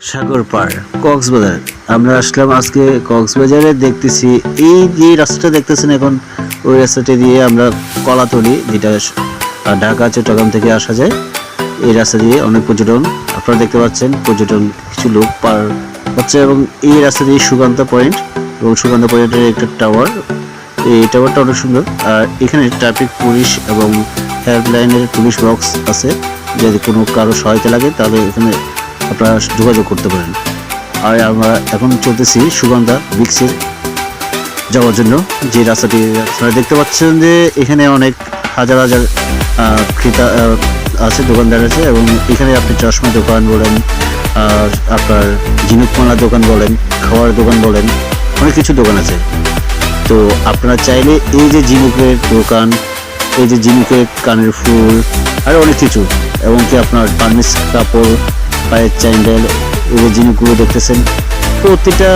সাগর পার কক্সবাজার। আমরা আসলাম আজকে কক্সবাজারে। দেখতেছি এই যে রাস্তাটা দেখতেছেন এখন, ওই রাস্তাটা দিয়ে আমরা কলাতলি, যেটা ঢাকা চট্টগ্রাম থেকে আসা যায়, এই রাস্তা দিয়ে অনেক পর্যটন আপনারা দেখতে পাচ্ছেন। পর্যটন কিছু লোক পার হচ্ছে এবং এই রাস্তা দিয়ে সুকান্ত পয়েন্ট, এবং সুকান্ত পয়েন্টের একটা টাওয়ার, এই টাওয়ারটা অনেক সুন্দর। আর এখানে ট্রাফিক পুলিশ এবং হেল্পলাইনের পুলিশ বক্স আছে, যদি কোনো কারো সহায়তা লাগে তাহলে এখানে আপনারা যোগাযোগ করতে পারেন। আর আমরা এখন চলতেছি সুগন্ধা বিক্সের যাওয়ার জন্য, যে রাস্তাটি আপনারা দেখতে পাচ্ছেন যে এখানে অনেক হাজার হাজার ক্রেতা আছে, দোকানদার আছে, এবং এখানে আপনি চশমা দোকান বলেন, আর আপনার ঝিনুকমালা দোকান বলেন, খাওয়ার দোকান বলেন, অনেক কিছু দোকান আছে। তো আপনারা চাইলে এই যে ঝিনুকের দোকান, এই যে ঝিনুকের কানের ফুল, আর অনেক কিছু, এবং কি আপনার বার্মিজ কাপড়, পায়ের চ্যান্ডেল, এই যে ঝিনুকগুলো দেখতেছেন প্রতিটা,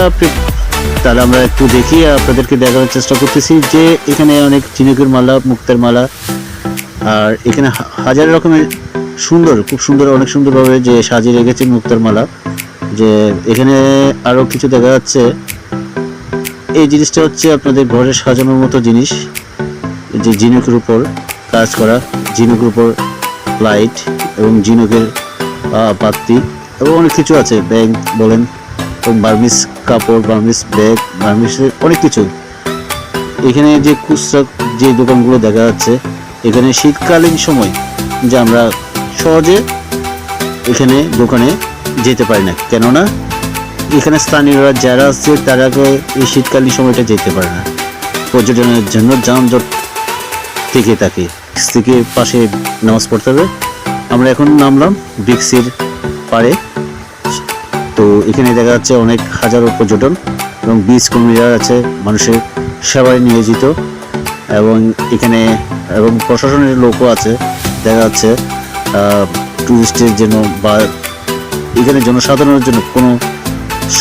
তাহলে আমরা একটু দেখি, আপনাদেরকে দেখানোর চেষ্টা করতেছি যে এখানে অনেক ঝিনুকের মালা, মুক্তার মালা, আর এখানে হাজার রকমের সুন্দর, খুব সুন্দর, অনেক সুন্দরভাবে যে সাজিয়ে রেখেছে মুক্তার মালা। যে এখানে আরও কিছু দেখা যাচ্ছে, এই জিনিসটা হচ্ছে আপনাদের ঘরে সাজানোর মতো জিনিস, যে ঝিনুকের উপর কাজ করা, ঝিনুকের উপর লাইট এবং ঝিনুকের পাত্তি, এবং অনেক কিছু আছে, ব্যাগ বলেন, এবং বার্মিজ কাপড়, বার্মিজ ব্যাগ, বার্মিজের অনেক কিছু। এখানে যে খুচরা যে দোকানগুলো দেখা যাচ্ছে, এখানে শীতকালীন সময় যে আমরা সহজে এখানে দোকানে যেতে পারি না, কেননা এখানে স্থানীয়রা যারা আছে তারা এই শীতকালীন সময়টা যেতে পারে না, পর্যটনের জন্য যানজট থেকে থাকে, থেকে পাশে নামাজ পড়তে হবে। আমরা এখন নামলাম বিক্সির পাড়ে। তো এখানে দেখা যাচ্ছে অনেক হাজারো পর্যটন এবং বিচ কর্মীরা আছে, মানুষের সেবায় নিয়োজিত, এবং এখানে এবং প্রশাসনের লোকও আছে দেখা যাচ্ছে, টুরিস্টের জন্য বা এখানে জনসাধারণের জন্য কোনো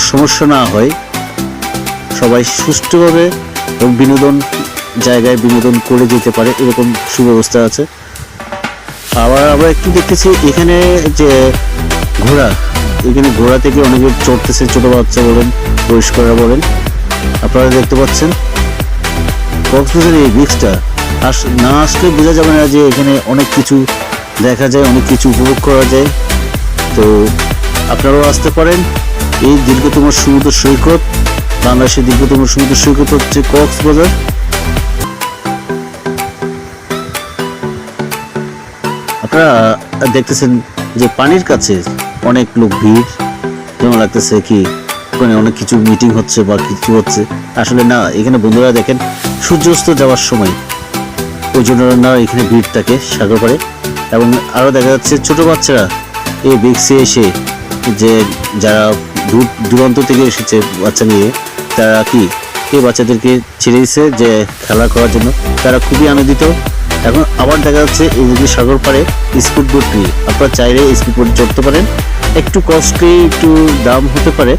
সমস্যা না হয়, সবাই সুষ্ঠুভাবে এবং বিনোদন জায়গায় বিনোদন করে যেতে পারে, এরকম সুব্যবস্থা আছে। আবার আমরা একটু দেখতেছি এখানে যে ঘোড়া, এখানে ঘোড়া থেকে অনেকে চড়তেছে, ছোট বাচ্চা বলেন, বয়স্করা বলেন, আপনারা দেখতে পাচ্ছেন। কক্সবাজারের এই বিচটা না আসলে বোঝা যাবে না যে এখানে অনেক কিছু দেখা যায়, অনেক কিছু উপভোগ করা যায়। তো আপনারাও আসতে পারেন। এই দীর্ঘতম সমুদ্র সৈকত, বাংলাদেশের দীর্ঘতম সমুদ্র সৈকত হচ্ছে কক্সবাজার। আপনারা দেখতেছেন যে পানির কাছে অনেক লোক ভিড়, যেমন লাগতেছে কি ওখানে অনেক কিছু মিটিং হচ্ছে বা কিছু হচ্ছে, আসলে না। এখানে বন্ধুরা দেখেন সূর্যাস্ত যাওয়ার সময়, ওই জন্য না এখানে ভিড় থাকে সাগর পাড়ে। এবং আরও দেখা যাচ্ছে ছোট বাচ্চারা এই বিক্সে এসে, যে যারা দূর দূরান্ত থেকে এসেছে বাচ্চা নিয়ে, তারা কি এই বাচ্চাদেরকে ছেড়ে দিচ্ছে যে খেলা করার জন্য, তারা খুবই আনন্দিত। এখন আবার দেখা যাচ্ছে এই যে সাগর পাড়ে স্পিড বোট নিয়ে, আপনারা চাইলে স্পিড বোট চড়তে পারেন। একটু কস্টলি, একটু দাম হতে পারে,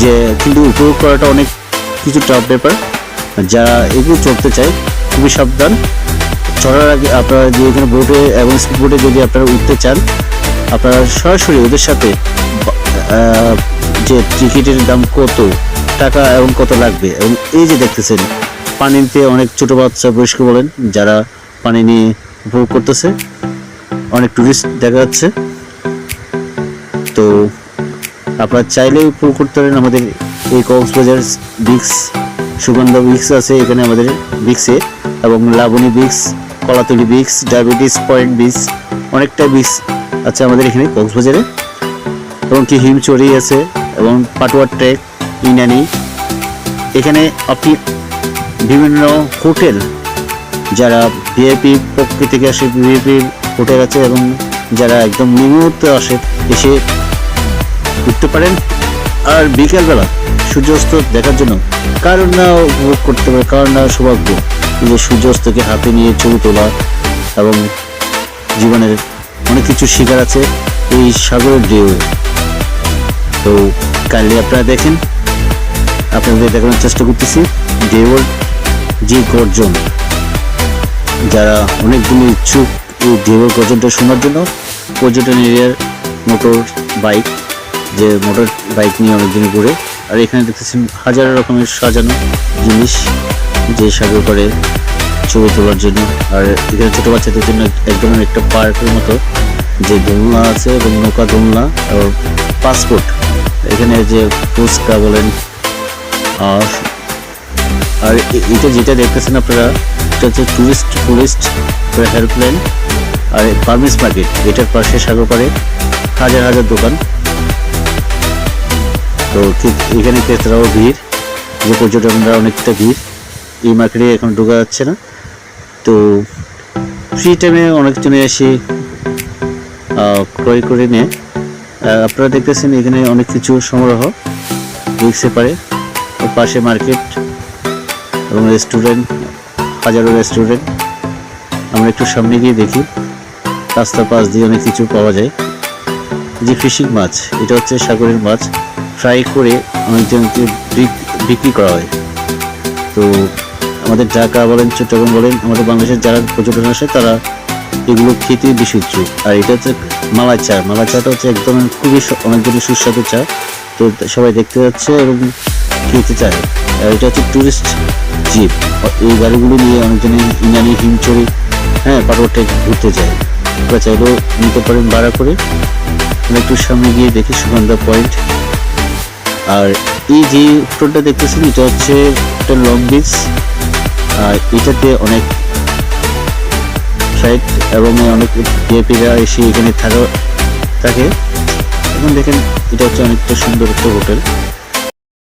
যে কিন্তু উপভোগ করাটা অনেক কিছু টাফ ব্যাপার। যারা এগুলো চড়তে চায় খুবই সাবধান। চড়ার আগে আপনারা যে এখানে বোটে এবং স্পিড বোটে যদি আপনারা উঠতে চান, আপনারা সরাসরি ওদের সাথে যে টিকিটের দাম কত টাকা এবং কত লাগবে, এবং এই যে দেখতেছেন পানিতে অনেক ছোট বাচ্চা, বয়স্ক বলেন, যারা পানি নিয়ে উপভোগ করতেছে, অনেক টুরিস্ট দেখা যাচ্ছে। তো আপনারা চাইলে উপভোগ করতে পারেন আমাদের এই কক্সবাজার বিক্স, সুগন্ধা বিক্স আছে এখানে আমাদের বিক্সে, এবং Laboni beach, Kolatoli beach, diabetes point beach, অনেকটা বিক্স আছে আমাদের এখানে কক্সবাজারে। এবং কি হিমচুরি আছে, এবং পাটুয়ার ট্রেক, ইনানি। এখানে আপনি বিভিন্ন হোটেল, যারা ভিআইপি পক্ষ থেকে আসে, ভিআইপি হোটেল আছে, এবং যারা একদম নিয়মিত আসে এসে উঠতে পারেন। আর বিকেলবেলা সূর্যাস্ত দেখার জন্য কারণ না উপভোগ করতে পারে, কারণ না সৌভাগ্য যে সূর্যাস্তকে হাতে নিয়ে ছবি তোলা, এবং জীবনের অনেক কিছু শেখার আছে এই সাগরের ঢেউয়ে। তো কাইন্ডলি আপনারা দেখেন, আপনাদের দেখানোর চেষ্টা করতেছি ঢেউয়ের যে গর্জন। যারা অনেকগুলো ইচ্ছুক এই ঢেউয়ের গর্জনটা শোনার জন্য, পর্যটন এরিয়ার মোটর বাইক, যে মোটর বাইক নিয়ে অনেকদিন ঘুরে। আর এখানে দেখতেছেন হাজার রকমের সাজানো জিনিস, যে সাগর করে ছবি তোলার জন্য। আর এখানে ছোটো বাচ্চাদের জন্য এক ধরনের একটা পার্কের মতো, যে দোলনা আছে এবং নৌকা দোলনা আর পাসপোর্ট। এখানে যে ফুচকা বলেন, আর এটা যেটা দেখতেছেন আপনারা, এটা হচ্ছে টুরিস্ট হেল্পলাইন আর ফার্মেস মার্কেট। এটার পাশে সাগর পাড়ে হাজার হাজার দোকান। তো ঠিক এখানে ক্রেতারাও ভিড়, যে পর্যটকরা অনেকটা ভিড়। এই মার্কেটে এখন ঢোকা যাচ্ছে না। তো ফ্রি টাইমে অনেকজনে এসে ক্রয় করে নিয়ে, আপনারা দেখতেছেন এখানে অনেক কিছু সমারোহ দেখতে পারে। পাশে মার্কেট এবং রেস্টুরেন্ট, হাজারো রেস্টুরেন্ট। আমরা একটু সামনে গিয়ে দেখি, রাস্তার পাশ দিয়ে অনেক কিছু পাওয়া যায়। যে ফিশিং মাছ, এটা হচ্ছে সাগরের মাছ, ফ্রাই করে অনেকজনকে বিক্রি করা হয়। তো আমাদের ঢাকা বলেন, চট্টগ্রাম বলেন, আমাদের বাংলাদেশের যারা পর্যটন আসে তারা এগুলো খেতে বেশি উৎসুক। আর এটা হচ্ছে মালাই চা। মালাই চাটা হচ্ছে একদম খুবই অনেকজনের সুস্বাদু চা। তো সবাই দেখতে যাচ্ছে এবং খেতে চায়। আর এটা হচ্ছে টুরিস্ট জিপ। এই গাড়িগুলো নিয়ে অনেকজনে ইনানি, হিমচড়ি, পার্বত্যে ঘুরতে যায়। আপনারা চাইলেও নিতে পারেন ভাড়া করে। আমরা একটু সামনে গিয়ে দেখি সুগন্ধা পয়েন্ট। আর এই যে হোটেলটা দেখতেছেন, এটা হচ্ছে একটা লং বিচ। আর এটাতে অনেক ফ্লাইট এবং অনেক ভিআইপিরা এসে এখানে থাকে। এখন দেখেন, এটা হচ্ছে অনেকটা সুন্দর একটা হোটেল।